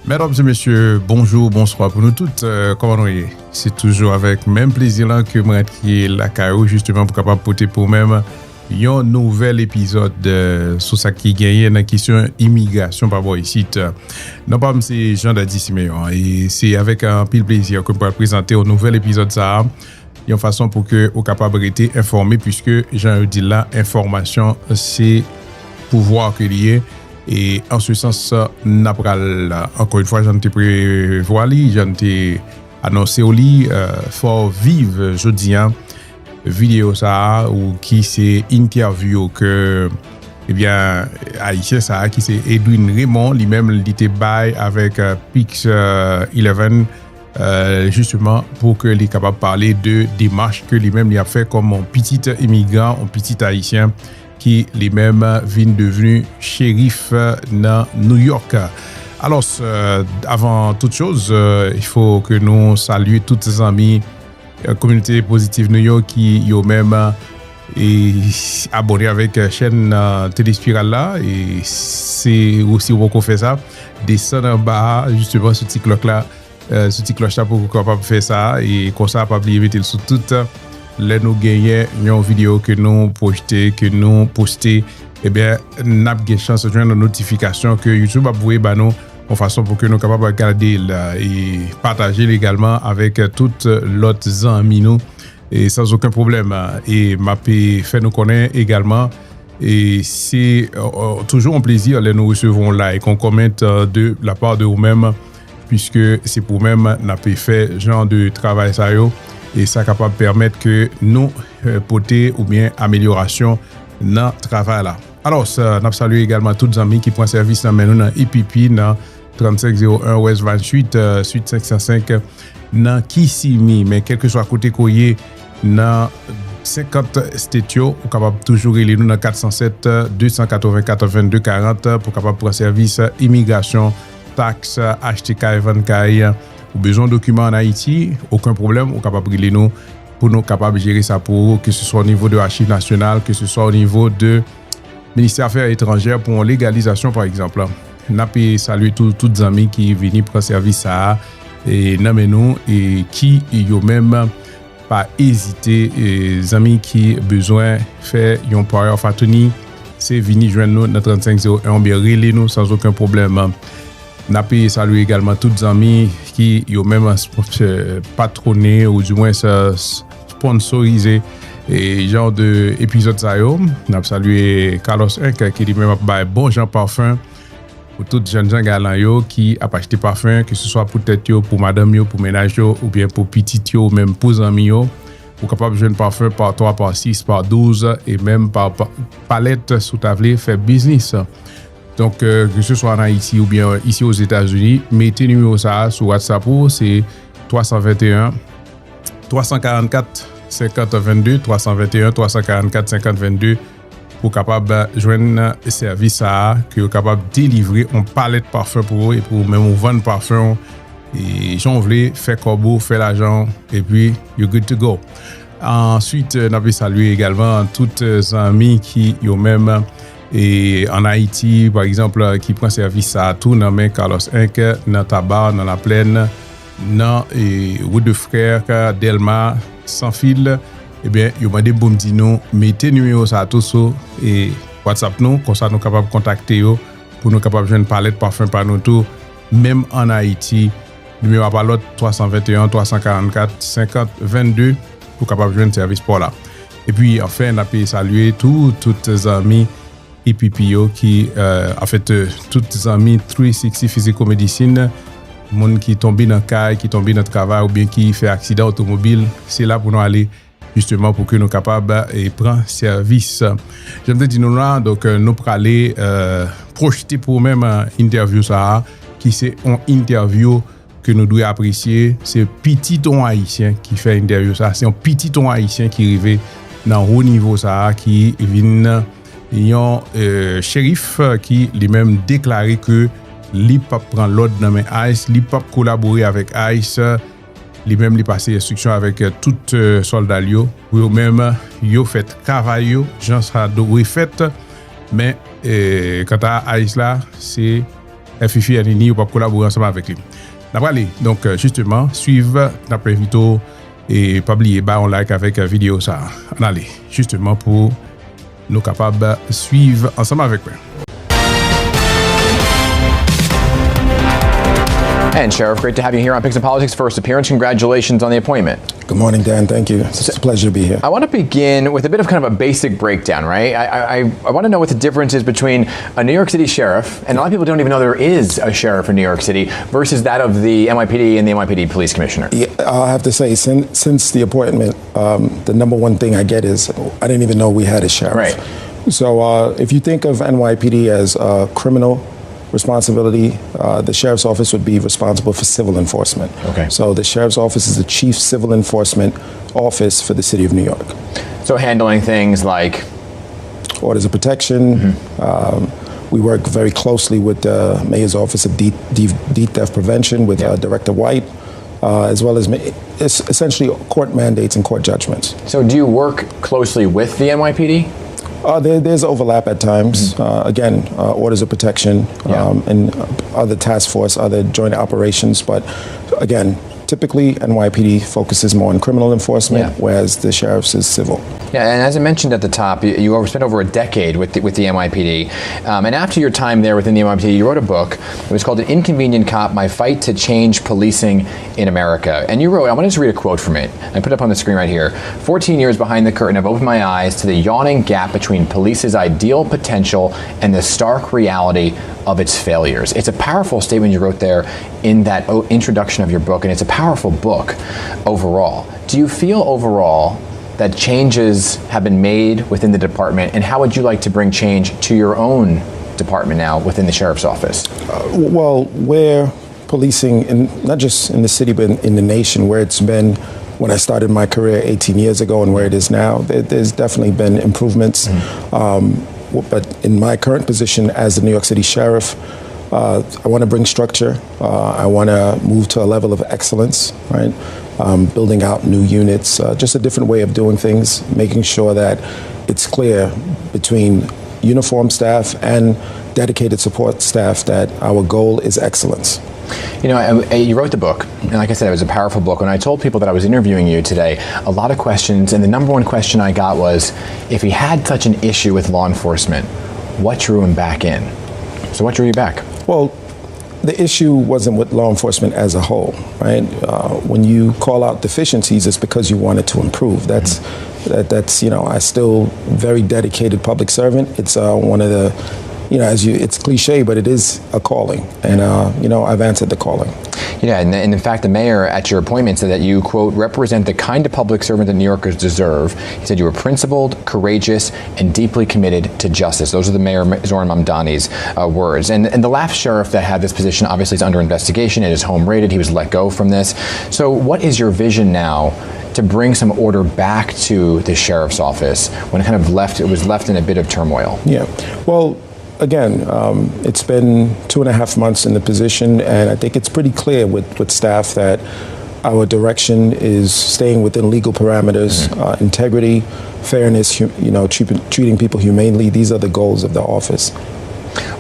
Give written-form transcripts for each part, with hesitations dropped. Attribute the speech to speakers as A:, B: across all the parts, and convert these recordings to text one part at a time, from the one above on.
A: Mesdames et messieurs, bonjour, bonsoir pour nous toutes. Comment nous est? C'est toujours avec même plaisir là que moi qui est la CAO justement pour capable porter pour même un nouvel épisode sur ça qui gagne dans question immigration par rapport ici. Non pas c'est Jean Dadi Siméon et c'est avec un pile plaisir que pour présenter un nouvel épisode ça. Une façon pour que au capable rester informé puisque Jean dit là information c'est pouvoir que lié. Et en ce sens, encore une fois, j'en ai prévoilé, j'en ai annoncé au lit, fort vive, je dis, vidéo ça, ou qui c'est interview que, eh bien, Ayisyen ça, qui c'est Edwin Raymond, lui-même, il était bail avec Pix 11, justement, pour que les capable de parler de démarches que lui-même il a fait comme un petit immigrant, un petit haïtien, qui lui-même vient devenu Sherif dans Nouyòk. Alors, avant toute chose, il faut que nous saluions tous les amis communauté positive Nouyòk qui ont même abonné avec la chaîne Téléspirale là. Et c'est aussi où on fait ça. Descendre en bas, justement, ce petit cloche là, pour qu'on puisse faire ça. Et comme ça, pas oublier mettre sur toute. Là nous gagnons une vidéo que nous projeter que nous poster eh bien n'a pas chance de joindre une notification que YouTube a voué bah nous en façon pour que nous capables de regarder là et partager également avec toutes l'autres amis nous et sans aucun problème et m'a fait nous connaître également et c'est toujours un plaisir de nous recevons là et qu'on commente de la part de vous-même puisque c'est pour même n'a pas fait genre de travail ça yo. Et ça capable de permettre que nous porter ou bien amélioration dans le travail là. Alors, nous saluons également tous les amis qui prennent service dans le IPP dans 3501 West 28 suite 505 dans Kissimi. Mais quel que soit côté courrier dans 50 stétio, vous capable toujours aller nous dans 407 284 22 40 pour capable prendre service immigration, taxe, HTK et 20K. Ou besoin de documents en Haïti, aucun problème, on est capable de nous pour nous capables de gérer ça pour vous, que ce soit au niveau de l'archive nationale, que ce soit au niveau de ministère des Affaires étrangères pour une légalisation par exemple. N'a pas saluer tous les amis qui viennent prendre service à et nous et qui ont même pas hésité les amis qui besoin faire un power fatoni, c'est venir joindre nous dans 3501 bien relais nous sans aucun problème. N'a pas saluer également tous les amis qui ont même patronné ou du moins sponsorisé et genre de épisode ça yo. N'a salué Carlos Inc qui dit même bah bon Jean parfum pour tous jeunes gens galants yo qui a acheté parfum que ce soit pour tête yo, pour madame yo, pour ménage yo ou bien pour petit yo ou même pour amis yo. Ou capable de joindre parfum par 3 par 6 par 12 et même par palette sous tablé faire business. Donc, que ce soit en Haïti ou bien ici aux États-Unis, mettez numéro ça sur WhatsApp, c'est 321 344 50 22 321 344 50 22 pour capable joindre service ça que vous capable délivrer une palette parfum pour vous et pour même vendre parfum et j'en voulais faire corbeau, faire l'argent et puis you're good to go. Ensuite, on avait salué également toutes les amis qui ont même et en Haïti, par exemple, qui prend service à tout, dans Carlos Inc, dans Tabar, dans la Plaine, dans Route de Frères, Delma, sans fil, eh bien, ils m'ont dit, bon, dis nous, mettez numéro ça tous et WhatsApp nous, comme ça nous capables de contacter pour nous capables de jouer une palette parfum par nous tout, même en Haïti, numéro à l'autre 321 344 50 22 pour capable de jouer un service pour là. Et puis, enfin, on a pu saluer tous les amis et PPO qui en fait toutes les amis 360 physico-médecine monde qui tombe dans caille qui tombe dans travail ou bien qui fait accident automobile c'est là pour nous aller justement pour que nous capables et prendre service. J'aimerais dire nous là donc nous pour aller projeter pour même interview ça qui c'est une interview que nous devons apprécier, c'est Pitit Haïsyen qui fait interview ça, c'est un petit Haïsyen qui arrive dans haut niveau ça qui vient il y a Sherif qui lui-même déclaré que lui pas prendre l'ordre dans mes Ice, lui pas collaborer avec Ice, lui-même lui passer instruction avec tout soldat yo, ou même yo fait travail yo, gens ça doit fait mais quant à Ice là, c'est FFI ni ou pas collaborer ensemble avec lui. N'a aller donc justement suivre n'a prévito et pas oublier on like avec vidéo ça. On aller justement pour nous capables suivre ensemble avec moi.
B: And Sheriff, great to have you here on Picks and Politics' first appearance. Congratulations on the appointment.
C: Good morning, Dan. Thank you. It's a pleasure to be here.
B: I want to begin with a bit of kind of a basic breakdown, right? I want to know what the difference is between a New York City sheriff, and a lot of people don't even know there is a sheriff in New York City, versus that of the NYPD and the NYPD police commissioner.
C: Yeah, I'll have to say, since the appointment, the number one thing I get is I didn't even know we had a sheriff.
B: Right.
C: So if you think of NYPD as criminal responsibility, the sheriff's office would be responsible for civil enforcement.
B: Okay.
C: So the sheriff's office is the chief civil enforcement office for the city of New York.
B: So handling things like
C: orders of protection. We work very closely with the mayor's office of deed theft prevention with Director White, as well as essentially court mandates and court judgments.
B: So do you work closely with the NYPD?
C: There's overlap at times. Again, orders of protection and other task force, other joint operations. But again, typically NYPD focuses more on criminal enforcement, whereas the sheriff's is civil.
B: Yeah, and as I mentioned at the top, you spent over a decade with the NYPD. And after your time there within the NYPD, you wrote a book. It was called An Inconvenient Cop, My Fight to Change Policing in America. And you wrote, I want to just read a quote from it. I put it up on the screen right here. 14 years behind the curtain, I've opened my eyes to the yawning gap between police's ideal potential and the stark reality of its failures. It's a powerful statement you wrote there in that introduction of your book, and it's a powerful book overall. Do you feel overall that changes have been made within the department, and how would you like to bring change to your own department now within the sheriff's office?
C: Well, where policing, not just in the city, but in the nation, where it's been when I started my career 18 years ago and where it is now, there's definitely been improvements. But in my current position as the New York City Sheriff, I want to bring structure. I want to move to a level of excellence, right? Building out new units, just a different way of doing things, making sure that it's clear between uniformed staff and dedicated support staff that our goal is excellence.
B: You know, you wrote the book, and like I said, it was a powerful book. When I told people that I was interviewing you today, a lot of questions, and the number one question I got was, if he had such an issue with law enforcement, what drew him back in? So what drew you back?
C: Well, the issue wasn't with law enforcement as a whole, right? When you call out deficiencies, it's because you wanted to improve. That's you know, I still very dedicated public servant. It's one of the, you know, it's cliche, but it is a calling, and you know, I've answered the calling.
B: Yeah, and in fact, the mayor at your appointment said that you, quote, represent the kind of public servant that New Yorkers deserve. He said you were principled, courageous, and deeply committed to justice. Those are the Mayor Zoran Mamdani's words. And the last sheriff that had this position obviously is under investigation. It is home raided. He was let go from this. So what is your vision now to bring some order back to the sheriff's office when it kind of was left in a bit of turmoil?
C: Yeah, well, again, it's been 2.5 months in the position, and I think it's pretty clear with staff that our direction is staying within legal parameters, integrity, fairness, you know, treating people humanely. These are the goals of the office.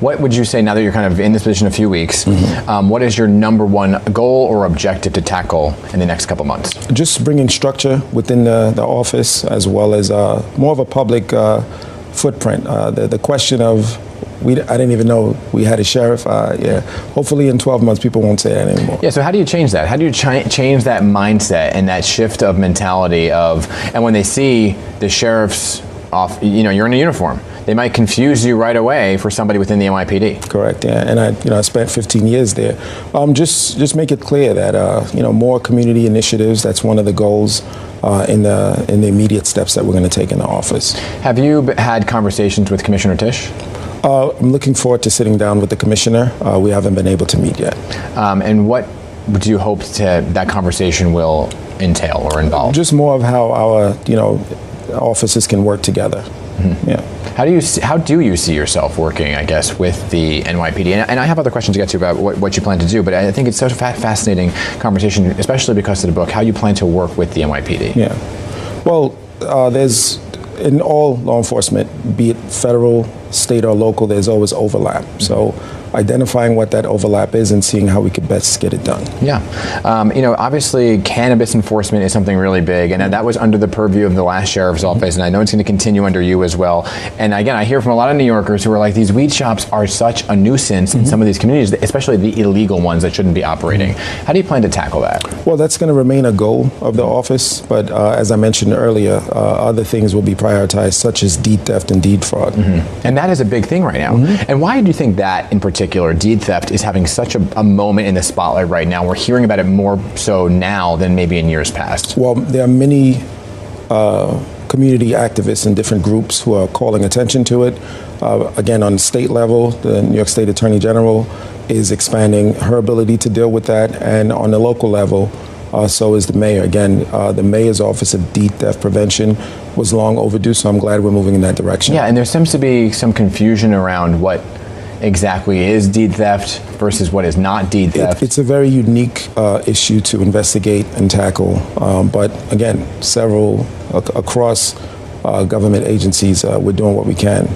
B: What would you say, now that you're kind of in this position a few weeks, what is your number one goal or objective to tackle in the next couple months? Just
C: bringing structure within the office, as well as more of a public footprint. The question of, I didn't even know we had a sheriff. Hopefully in 12 months people won't say that anymore.
B: Yeah, so how do you change that? How do you change that mindset and that shift of mentality of, and when they see the sheriff's off, you know, you're in a uniform, they might confuse you right away for somebody within the NYPD.
C: Correct, yeah, and I spent 15 years there. Just make it clear that, you know, more community initiatives, that's one of the goals in the immediate steps that we're going to take in the office.
B: Have you had conversations with Commissioner Tisch?
C: I'm looking forward to sitting down with the commissioner. We haven't been able to meet yet.
B: And what do you hope that conversation will entail or involve?
C: Just more of how our, you know, offices can work together. Yeah.
B: How do you see yourself working, I guess, with the NYPD? And I have other questions to get to about what you plan to do, but I think it's such a fascinating conversation, especially because of the book, how you plan to work with the NYPD.
C: Yeah. Well, there's, in all law enforcement, be it federal, state or local, there's always overlap. So identifying what that overlap is and seeing how we could best get it done.
B: Yeah. Obviously, cannabis enforcement is something really big, and that was under the purview of the last sheriff's office, and I know it's going to continue under you as well. And again, I hear from a lot of New Yorkers who are like, these weed shops are such a nuisance in some of these communities, especially the illegal ones that shouldn't be operating. How do you plan to tackle that?
C: Well, that's going to remain a goal of the office, but as I mentioned earlier, other things will be prioritized, such as deed theft and deed fraud.
B: And that is a big thing right now. And why do you think that in particular, deed theft, is having such a moment in the spotlight right now? We're hearing about it more so now than maybe in years past.
C: Well, there are many community activists and different groups who are calling attention to it. Again, on the state level, the New York State Attorney General is expanding her ability to deal with that, and on the local level, so is the mayor. Again, the mayor's office of deed theft prevention was long overdue, so I'm glad we're moving in that direction.
B: Yeah, and there seems to be some confusion around what exactly is deed theft versus what is not deed theft.
C: It's a very unique issue to investigate and tackle, but again, several across government agencies, we're doing what we can.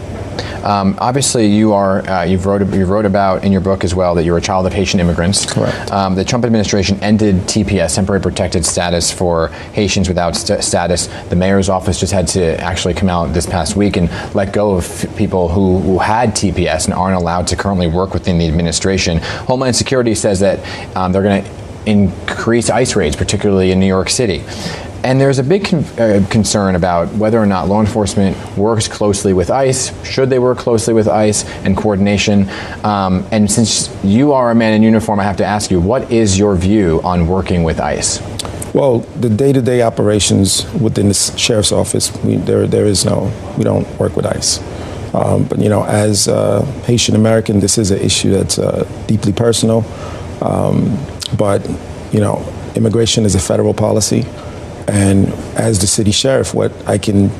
B: Obviously, you wrote about in your book as well that you're a child of Haitian immigrants.
C: Correct.
B: The Trump administration ended TPS, temporary protected status, for Haitians without status. The mayor's office just had to actually come out this past week and let go of people who had TPS and aren't allowed to currently work within the administration. Homeland Security says that they're going to increase ICE raids, particularly in New York City. And there's a big concern about whether or not law enforcement works closely with ICE, should they work closely with ICE, and coordination. And since you are a man in uniform, I have to ask you, what is your view on working with ICE?
C: Well, the day-to-day operations within the sheriff's office, we don't work with ICE. But you know, as Haitian American, this is an issue that's deeply personal. But you know, immigration is a federal policy. And as the city sheriff, what I can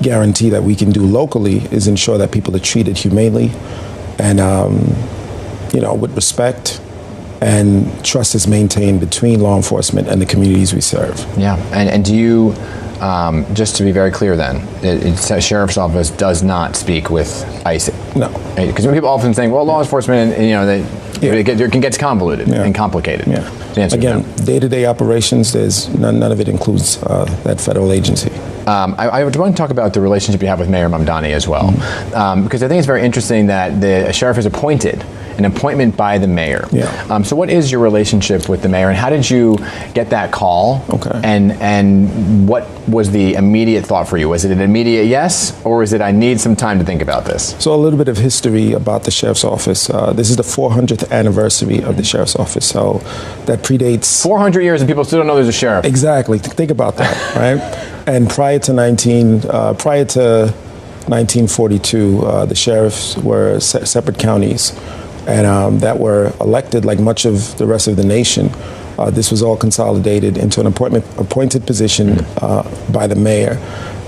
C: guarantee that we can do locally is ensure that people are treated humanely and, you know, with respect, and trust is maintained between law enforcement and the communities we serve.
B: Yeah, and do you, just to be very clear then, the sheriff's office does not speak with ICE?
C: No.
B: Because people often think, well, law enforcement, you know, it can get convoluted and complicated.
C: Yeah.
B: Again,
C: day-to-day operations, there's none of it includes that federal agency.
B: I want to talk about the relationship you have with Mayor Mamdani as well, because I think it's very interesting that the sheriff is appointed, an appointment by the mayor.
C: Yeah.
B: So what is your relationship with the mayor, and how did you get that call? Okay. And what was the immediate thought for you? Was it an immediate yes, or was it I need some time to think about this?
C: So a little bit of history about the sheriff's office. This is the 400th anniversary of the sheriff's office, so that predates
B: 400 years, and people still don't know there's a sheriff.
C: Exactly. Think about that, right? And prior to 1942, the sheriffs were separate counties, and that were elected like much of the rest of the nation. This was all consolidated into an appointed position by the mayor.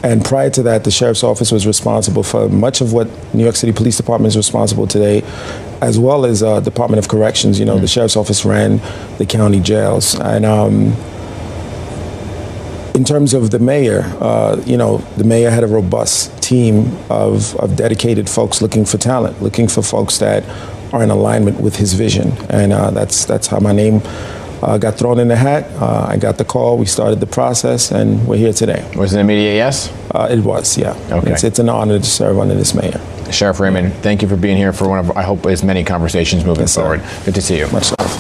C: And prior to that, the sheriff's office was responsible for much of what New York City Police Department is responsible today, as well as Department of Corrections. You know, the sheriff's office ran the county jails. And in terms of the mayor, you know, the mayor had a robust team of dedicated folks looking for talent, looking for folks that are in alignment with his vision. And that's how my name got thrown in the hat. I got the call, we started the process, and we're here today.
B: Was it an immediate yes?
C: It was, yeah.
B: Okay.
C: It's an honor to serve under this mayor.
B: Sheriff Raymond, thank you for being here for one of, I hope, as many conversations moving forward. Good to see you.
C: Much love.